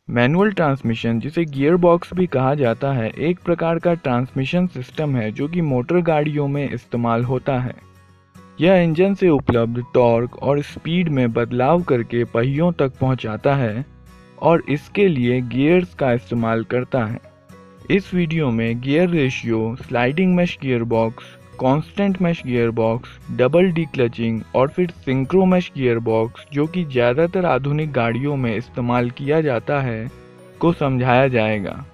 Manual transmission, जिसे gear box भी कहा जाता है, एक प्रकार का ट्रांसमिशन सिस्टम है जो कि मोटर गाड़ियों में इस्तेमाल होता है। यह इंजन से उपलब्ध टॉर्क और स्पीड में बदलाव करके पहियों तक पहुंचाता है और इसके लिए गियर्स का इस्तेमाल करता है। इस वीडियो में gear ratio, sliding mesh gear box, constant mesh gear box, double declutching और फिर सिंक्रो मैश गियर बॉक्स, जो कि ज़्यादातर आधुनिक गाड़ियों में इस्तेमाल किया जाता है, को समझाया जाएगा।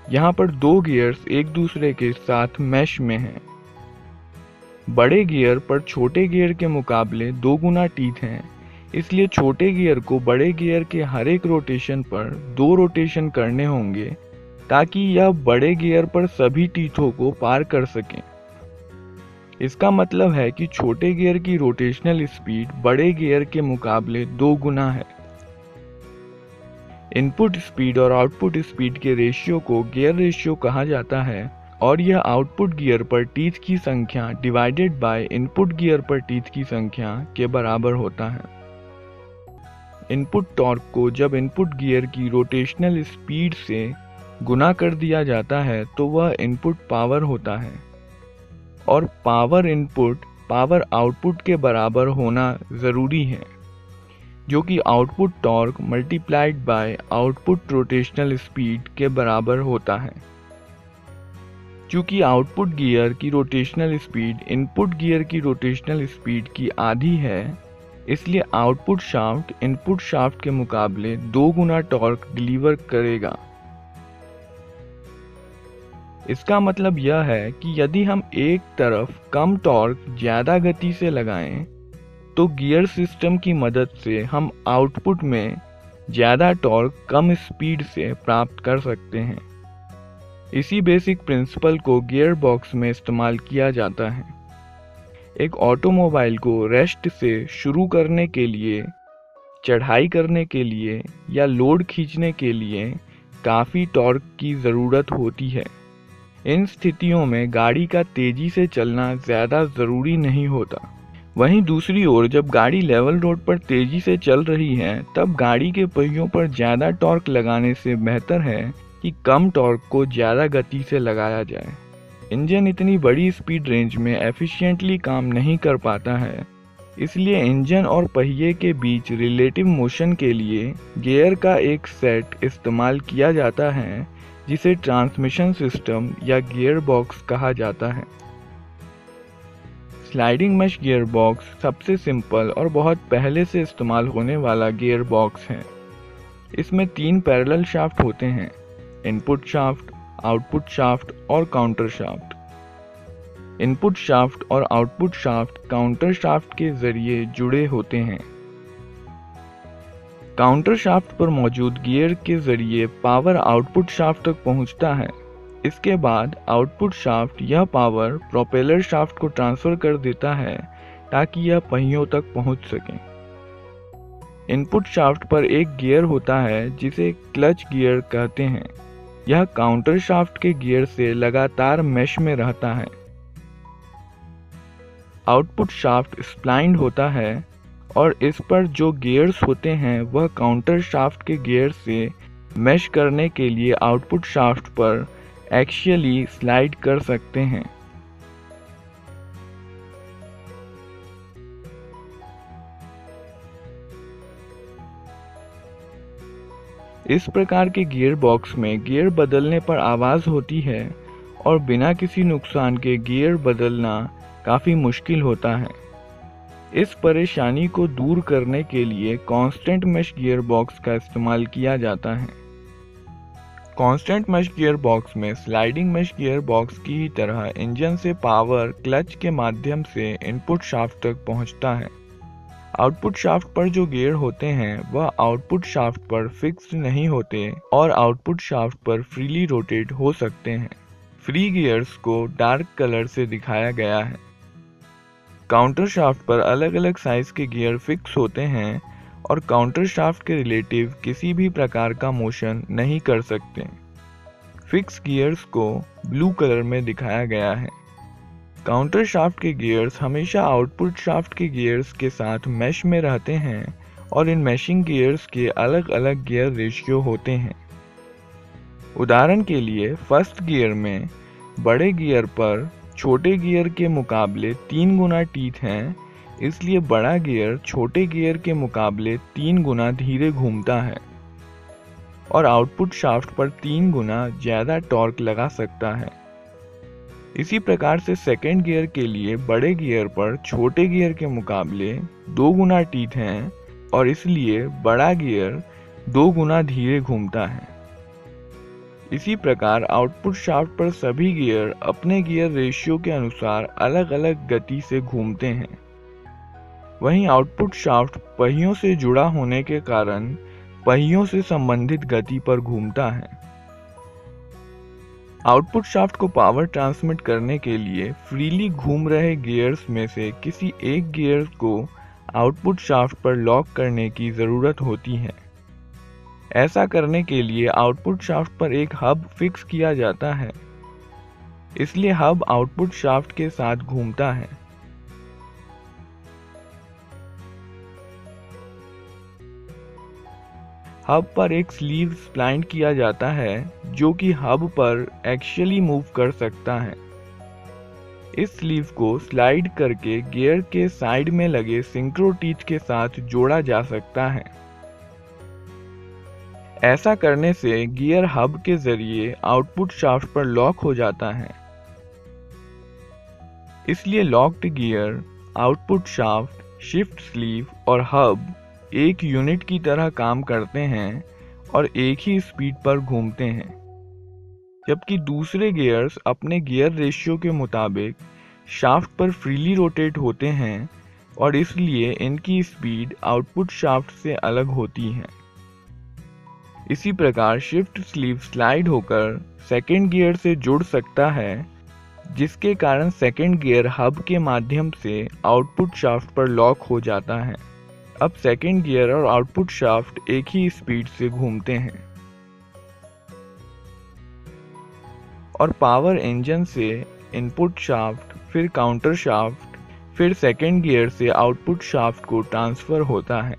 यहाँ पर दो गियर्स एक दूसरे के साथ मैश में हैं। बड़े गियर पर छोटे गियर के मुकाबले 2 गुना टीथ हैं, इसलिए छोटे गियर को बड़े गियर के हर एक रोटेशन पर 2 रोटेशन करने होंगे ताकि यह बड़े गियर पर सभी टीथों को पार कर सकें। इसका मतलब है कि छोटे गियर की रोटेशनल स्पीड बड़े गियर के मुकाबले 2 गुना है। इनपुट स्पीड और आउटपुट स्पीड के रेशियो को गियर रेशियो कहा जाता है और यह आउटपुट गियर पर टीथ की संख्या डिवाइडेड बाय इनपुट गियर पर टीथ की संख्या के बराबर होता है। इनपुट टॉर्क को जब इनपुट गियर की रोटेशनल स्पीड से गुना कर दिया जाता है तो वह इनपुट पावर होता है और पावर इनपुट पावर आउटपुट के बराबर होना ज़रूरी है, जो कि output torque multiplied by output rotational speed के बराबर होता है। चूँकि आउटपुट गियर की रोटेशनल स्पीड इनपुट गियर की रोटेशनल स्पीड की आधी है, इसलिए आउटपुट शाफ्ट इनपुट शाफ्ट के मुकाबले 2 गुना टॉर्क डिलीवर करेगा। इसका मतलब यह है कि यदि हम एक तरफ कम टॉर्क ज़्यादा गति से लगाएं, तो गियर सिस्टम की मदद से हम आउटपुट में ज़्यादा टॉर्क कम स्पीड से प्राप्त कर सकते हैं। इसी बेसिक प्रिंसिपल को गियर बॉक्स में इस्तेमाल किया जाता है। एक ऑटोमोबाइल को रेस्ट से शुरू करने के लिए, चढ़ाई करने के लिए या लोड खींचने के लिए काफ़ी टॉर्क की ज़रूरत होती है। इन स्थितियों में गाड़ी का तेज़ी से चलना ज़्यादा ज़रूरी नहीं होता। वहीं दूसरी ओर जब गाड़ी लेवल रोड पर तेज़ी से चल रही है, तब गाड़ी के पहियों पर ज़्यादा टॉर्क लगाने से बेहतर है कि कम टॉर्क को ज़्यादा गति से लगाया जाए। इंजन इतनी बड़ी स्पीड रेंज में एफिशिएंटली काम नहीं कर पाता है, इसलिए इंजन और पहिए के बीच रिलेटिव मोशन के लिए गियर का एक सेट इस्तेमाल किया जाता है, जिसे ट्रांसमिशन सिस्टम या गियर बॉक्स कहा जाता है। स्लाइडिंग मैश गियर बॉक्स सबसे सिंपल और बहुत पहले से इस्तेमाल होने वाला गियर बॉक्स है। इसमें 3 पैरेलल शाफ्ट होते हैं: इनपुट शाफ्ट, आउटपुट शाफ्ट और काउंटर शाफ्ट। इनपुट शाफ्ट और आउटपुट शाफ्ट काउंटर शाफ्ट के जरिए जुड़े होते हैं। काउंटर शाफ्ट पर मौजूद गियर के जरिए पावर आउटपुट शाफ्ट तक पहुंचता है। इसके बाद आउटपुट शाफ्ट यह पावर प्रोपेलर शाफ्ट को ट्रांसफर कर देता है ताकि यह पहियों तक पहुंच सके। इनपुट शाफ्ट पर एक गियर होता है जिसे क्लच गियर कहते हैं। यह काउंटर शाफ्ट के गियर से लगातार मैश में रहता है। आउटपुट शाफ्ट स्प्लाइंड होता है और इस पर जो गियर्स होते हैं वह काउंटर शाफ्ट के गियर से मैश करने के लिए आउटपुट शाफ्ट पर एक्सियली स्लाइड कर सकते हैं। इस प्रकार के गियर बॉक्स में गियर बदलने पर आवाज़ होती है और बिना किसी नुकसान के गियर बदलना काफ़ी मुश्किल होता है। इस परेशानी को दूर करने के लिए कांस्टेंट मैश गियर बॉक्स का इस्तेमाल किया जाता है। कांस्टेंट मैश गियर बॉक्स में स्लाइडिंग मैश गियर बॉक्स की ही तरह इंजन से पावर क्लच के माध्यम से इनपुट शाफ्ट तक पहुंचता है। आउटपुट शाफ्ट पर जो गियर होते हैं वह आउटपुट शाफ्ट पर फिक्स्ड नहीं होते और आउटपुट शाफ्ट पर फ्रीली रोटेट हो सकते हैं। फ्री गियर्स को डार्क कलर से दिखाया गया है। काउंटर शाफ्ट पर अलग अलग साइज के गियर फिक्स होते हैं और काउंटर शाफ्ट के रिलेटिव किसी भी प्रकार का मोशन नहीं कर सकते। फिक्स गियर्स को ब्लू कलर में दिखाया गया है। काउंटर शाफ्ट के गियर्स हमेशा आउटपुट शाफ्ट के गियर्स के साथ मैश में रहते हैं और इन मैशिंग गियर्स के अलग अलग गियर रेशियो होते हैं। उदाहरण के लिए फर्स्ट गियर में बड़े गियर पर छोटे गियर के मुकाबले 3 गुना टीथ हैं, इसलिए बड़ा गियर छोटे गियर के मुकाबले 3 गुना धीरे घूमता है और आउटपुट शाफ्ट पर 3 गुना ज़्यादा टॉर्क लगा सकता है। इसी प्रकार से सेकेंड गियर के लिए बड़े गियर पर छोटे गियर के मुकाबले 2 गुना टीथ हैं और इसलिए बड़ा गियर 2 गुना धीरे घूमता है। इसी प्रकार आउटपुट शाफ्ट पर सभी गियर अपने गियर रेशियो के अनुसार अलग अलग गति से घूमते हैं। वहीं आउटपुट शाफ्ट पहियों से जुड़ा होने के कारण पहियों से संबंधित गति पर घूमता है। आउटपुट शाफ्ट को पावर ट्रांसमिट करने के लिए फ्रीली घूम रहे गियर्स में से किसी एक गियर को आउटपुट शाफ्ट पर लॉक करने की ज़रूरत होती है। ऐसा करने के लिए आउटपुट शाफ्ट पर एक हब फिक्स किया जाता है, इसलिए हब आउटपुट शाफ्ट के साथ घूमता है। हब पर एक स्लीव स्प्लाइंट किया जाता है जो कि हब पर एक्सियली मूव कर सकता है। इस स्लीव को स्लाइड करके गियर के साइड में लगे सिंक्रो टीथ के साथ जोड़ा जा सकता है। ऐसा करने से गियर हब के जरिए आउटपुट शाफ्ट पर लॉक हो जाता है। इसलिए locked gear, output shaft, shift sleeve और हब एक यूनिट की तरह काम करते हैं और एक ही स्पीड पर घूमते हैं, जबकि दूसरे गियर्स अपने गियर रेशियो के मुताबिक शाफ्ट पर फ्रीली रोटेट होते हैं और इसलिए इनकी स्पीड आउटपुट शाफ्ट से अलग होती है। इसी प्रकार शिफ्ट स्लीव स्लाइड होकर सेकेंड गियर से जुड़ सकता है, जिसके कारण सेकेंड गियर हब के माध्यम से आउटपुट शाफ्ट पर लॉक हो जाता है। अब सेकेंड गियर और आउटपुट शाफ्ट एक ही स्पीड से घूमते हैं और पावर इंजन से इनपुट शाफ्ट, फिर काउंटर शाफ्ट, फिर सेकेंड गियर से आउटपुट शाफ्ट को ट्रांसफर होता है।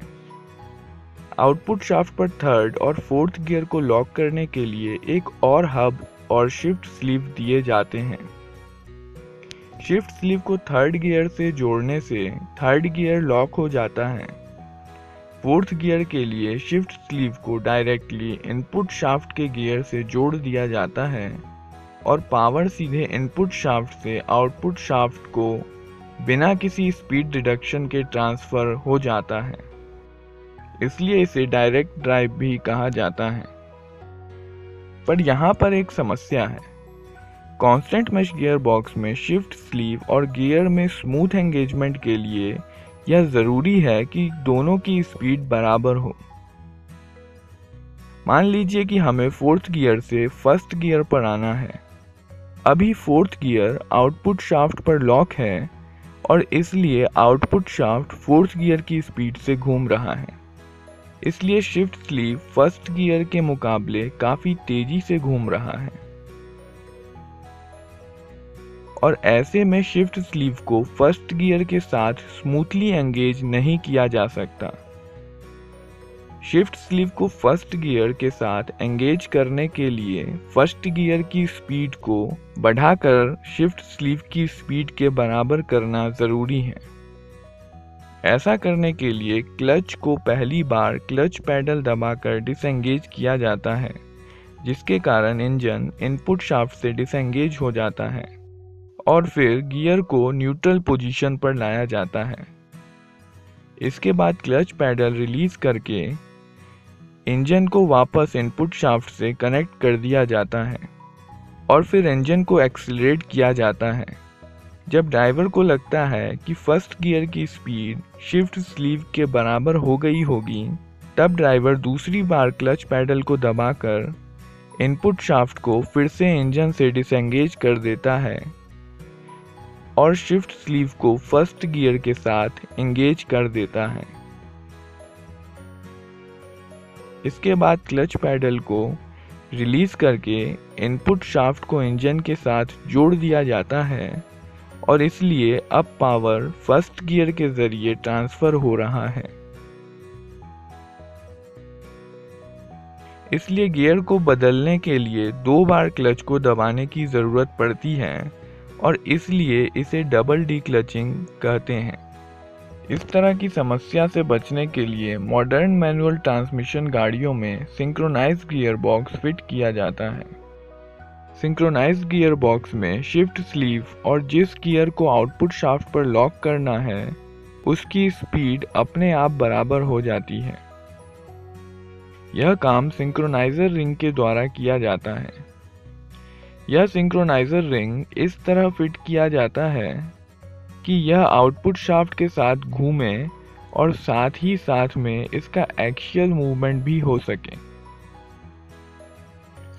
आउटपुट शाफ्ट पर थर्ड और फोर्थ गियर को लॉक करने के लिए एक और हब और शिफ्ट स्लीव दिए जाते हैं। शिफ्ट स्लीव को थर्ड गियर से जोड़ने से थर्ड गियर लॉक हो जाता है। फोर्थ गियर के लिए शिफ्ट स्लीव को डायरेक्टली इनपुट शाफ्ट के गियर से जोड़ दिया जाता है और पावर सीधे इनपुट शाफ्ट से आउटपुट शाफ्ट को बिना किसी स्पीड रिडक्शन के ट्रांसफर हो जाता है। इसलिए इसे डायरेक्ट ड्राइव भी कहा जाता है। पर यहाँ पर एक समस्या है। कांस्टेंट मेश गियर बॉक्स में शिफ्ट स्लीव और गियर में स्मूथ एंगेजमेंट के लिए यह जरूरी है कि दोनों की स्पीड बराबर हो। मान लीजिए कि हमें फोर्थ गियर से फर्स्ट गियर पर आना है। अभी फोर्थ गियर आउटपुट शाफ्ट पर लॉक है और इसलिए आउटपुट शाफ्ट फोर्थ गियर की स्पीड से घूम रहा है। इसलिए शिफ्ट स्लीव फर्स्ट गियर के मुकाबले काफी तेजी से घूम रहा है और ऐसे में शिफ्ट स्लीव को फर्स्ट गियर के साथ स्मूथली एंगेज नहीं किया जा सकता। शिफ्ट स्लीव को फर्स्ट गियर के साथ एंगेज करने के लिए फर्स्ट गियर की स्पीड को बढ़ाकर शिफ्ट स्लीव की स्पीड के बराबर करना जरूरी है। ऐसा करने के लिए क्लच को पहली बार क्लच पैडल दबाकर डिसएंगेज किया जाता है, जिसके कारण इंजन इनपुट शाफ्ट से डिसएंगेज हो जाता है और फिर गियर को न्यूट्रल पोजीशन पर लाया जाता है। इसके बाद क्लच पैडल रिलीज करके इंजन को वापस इनपुट शाफ्ट से कनेक्ट कर दिया जाता है और फिर इंजन को एक्सीलरेट किया जाता है। जब ड्राइवर को लगता है कि फर्स्ट गियर की स्पीड शिफ्ट स्लीव के बराबर हो गई होगी, तब ड्राइवर दूसरी बार क्लच पैडल को दबाकर इनपुट शाफ्ट को फिर से इंजन से डिसएंगेज कर देता है और शिफ्ट स्लीव को फर्स्ट गियर के साथ एंगेज कर देता है। इसके बाद क्लच पैडल को रिलीज करके इनपुट शाफ्ट को इंजन के साथ जोड़ दिया जाता है और इसलिए अब पावर फर्स्ट गियर के जरिए ट्रांसफर हो रहा है। इसलिए गियर को बदलने के लिए 2 बार क्लच को दबाने की ज़रूरत पड़ती है और इसलिए इसे डबल डीक्लचिंग कहते हैं। इस तरह की समस्या से बचने के लिए मॉडर्न मैनुअल ट्रांसमिशन गाड़ियों में सिंक्रोनाइज्ड गियर बॉक्स फिट किया जाता है। सिंक्रोनाइज्ड गियर बॉक्स में शिफ्ट स्लीव और जिस गियर को आउटपुट शाफ्ट पर लॉक करना है उसकी स्पीड अपने आप बराबर हो जाती है। यह काम सिंक्रोनाइजर रिंग के द्वारा किया जाता है। यह सिंक्रोनाइजर रिंग इस तरह फिट किया जाता है कि यह आउटपुट शाफ्ट के साथ घूमे और साथ ही साथ में इसका एक्सियल मूवमेंट भी हो सके।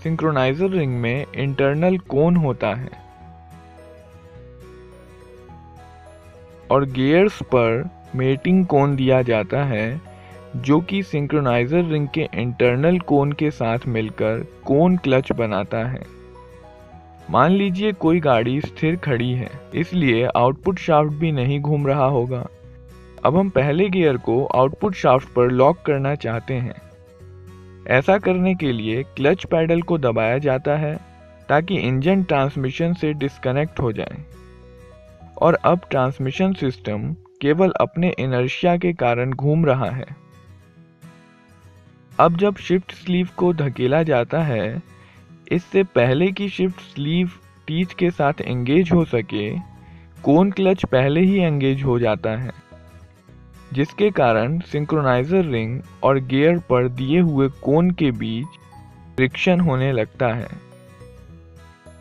सिंक्रोनाइजर रिंग में इंटरनल कोन होता है और गियर्स पर मेटिंग कोन दिया जाता है जो कि सिंक्रोनाइजर रिंग के इंटरनल कोन के साथ मिलकर कोन क्लच बनाता है। मान लीजिए कोई गाड़ी स्थिर खड़ी है, इसलिए आउटपुट शाफ्ट भी नहीं घूम रहा होगा। अब हम पहले गियर को आउटपुट शाफ्ट पर लॉक करना चाहते हैं। ऐसा करने के लिए क्लच पैडल को दबाया जाता है ताकि इंजन ट्रांसमिशन से डिस्कनेक्ट हो जाए और अब ट्रांसमिशन सिस्टम केवल अपने इनर्शिया के कारण घूम रहा है। अब जब शिफ्ट स्लीव को धकेला जाता है, इससे पहले कि शिफ्ट स्लीव टीथ के साथ एंगेज हो सके, कोन क्लच पहले ही एंगेज हो जाता है, जिसके कारण सिंक्रोनाइजर रिंग और गियर पर दिए हुए कोन के बीच फ्रिक्शन होने लगता है।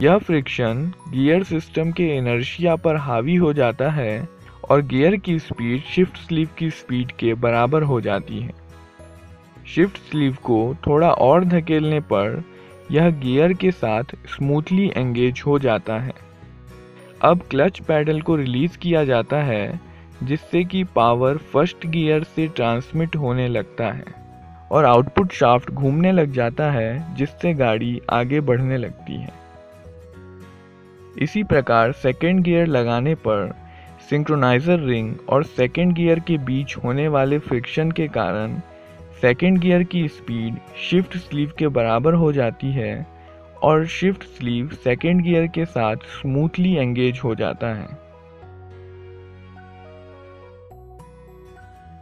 यह फ्रिक्शन गियर सिस्टम के इनर्शिया पर हावी हो जाता है और गियर की स्पीड शिफ्ट स्लीव की स्पीड के बराबर हो जाती है। शिफ्ट स्लीव को थोड़ा और धकेलने पर यह गियर के साथ स्मूथली एंगेज हो जाता है। अब क्लच पैडल को रिलीज किया जाता है जिससे कि पावर फर्स्ट गियर से ट्रांसमिट होने लगता है और आउटपुट शाफ्ट घूमने लग जाता है जिससे गाड़ी आगे बढ़ने लगती है। इसी प्रकार सेकेंड गियर लगाने पर सिंक्रोनाइजर रिंग और सेकेंड गियर के बीच होने वाले फ्रिक्शन के कारण सेकेंड गियर की स्पीड शिफ्ट स्लीव के बराबर हो जाती है और शिफ्ट स्लीव सेकेंड गियर के साथ स्मूथली एंगेज हो जाता है।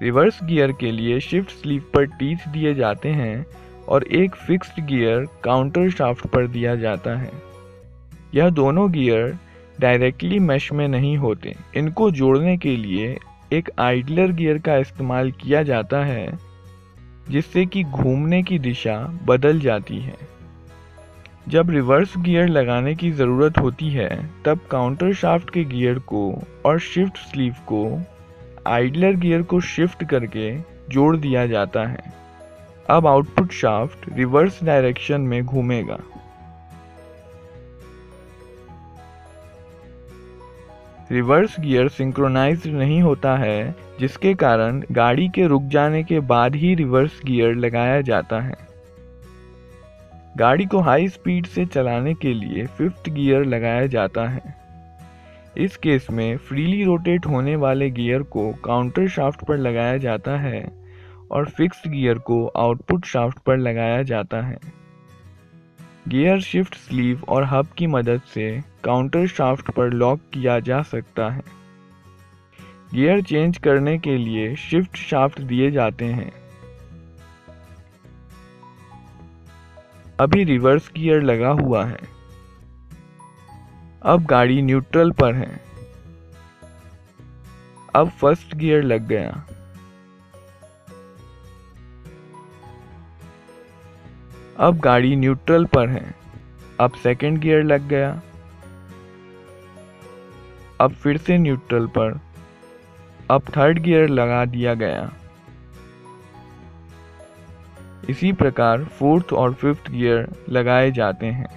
रिवर्स गियर के लिए शिफ्ट स्लीव पर टीथ दिए जाते हैं और एक फिक्स्ड गियर काउंटर शाफ्ट पर दिया जाता है। यह दोनों गियर डायरेक्टली मैश में नहीं होते। इनको जोड़ने के लिए एक आइडलर गियर का इस्तेमाल किया जाता है जिससे कि घूमने की दिशा बदल जाती है। जब रिवर्स गियर लगाने की ज़रूरत होती है तब काउंटर शाफ्ट के गियर को और शिफ्ट स्लीव को आइडलर गियर को शिफ्ट करके जोड़ दिया जाता है। अब आउटपुट शाफ्ट रिवर्स डायरेक्शन में घूमेगा। रिवर्स गियर सिंक्रोनाइज्ड नहीं होता है, जिसके कारण गाड़ी के रुक जाने के बाद ही रिवर्स गियर लगाया जाता है। गाड़ी को हाई स्पीड से चलाने के लिए फिफ्थ गियर लगाया जाता है। इस केस में फ्रीली रोटेट होने वाले गियर को काउंटर शाफ्ट पर लगाया जाता है और फिक्स्ड गियर को आउटपुट शाफ्ट पर लगाया जाता है। गियर शिफ्ट स्लीव और हब की मदद से काउंटर शाफ्ट पर लॉक किया जा सकता है। गियर चेंज करने के लिए शिफ्ट शाफ्ट दिए जाते हैं। अभी रिवर्स गियर लगा हुआ है। अब गाड़ी न्यूट्रल पर है। अब फर्स्ट गियर लग गया। अब गाड़ी न्यूट्रल पर है। अब सेकंड गियर लग गया। अब फिर से न्यूट्रल पर। अब थर्ड गियर लगा दिया गया। इसी प्रकार फोर्थ और फिफ्थ गियर लगाए जाते हैं।